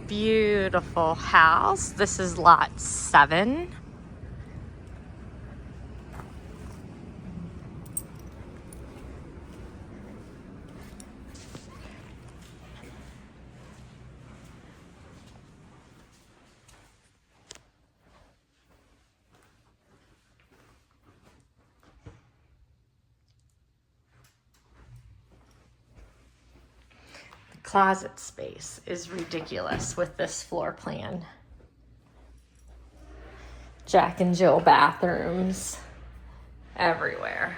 beautiful house. This is lot 7. Closet space is ridiculous with this floor plan. Jack and Jill bathrooms everywhere.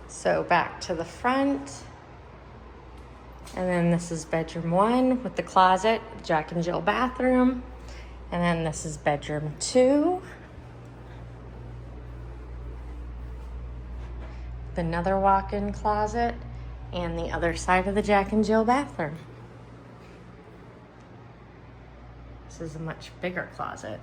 So back to the front. And then this is bedroom 1 with the closet, Jack and Jill bathroom. And then this is bedroom 2. With another walk-in closet and the other side of the Jack and Jill bathroom. This is a much bigger closet.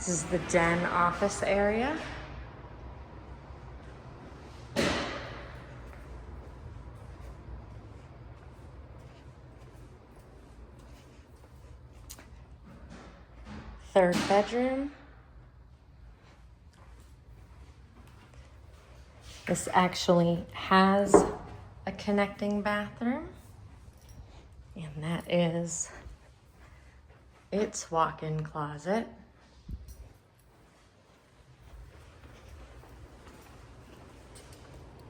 This is the den office area. Third bedroom. This actually has a connecting bathroom, and that is its walk-in closet.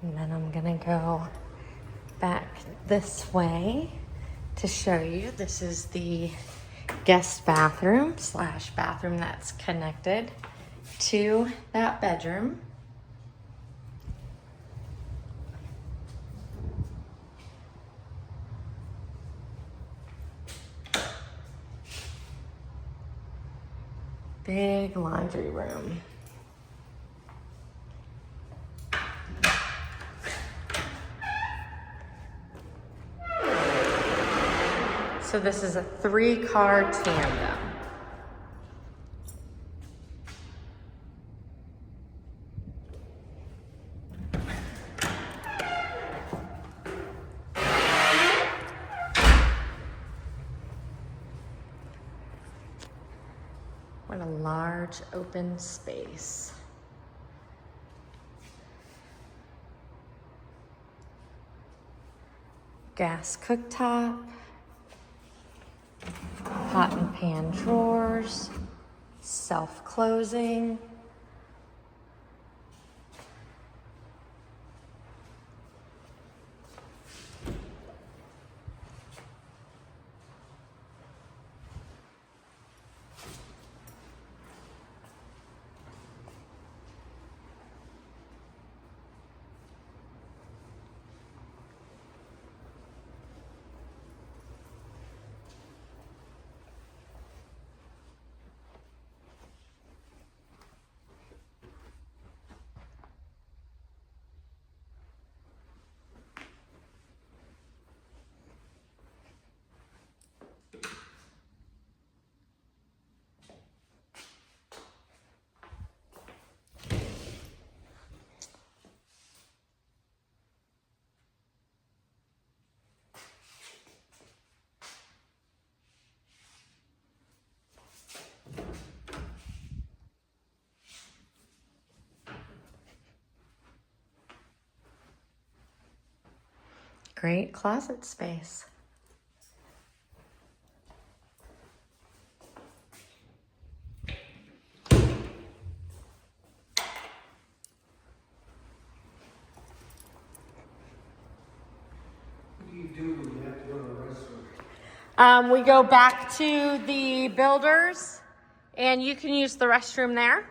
And then I'm gonna go back this way to show you. This is the guest bathroom / bathroom that's connected to that bedroom. Big laundry room. So this is a 3-car tandem. What a large open space. Gas cooktop. Pot and pan drawers, self-closing. Great closet space. Do you do when you have to go to the restroom? We go back to the builders, and you can use the restroom there.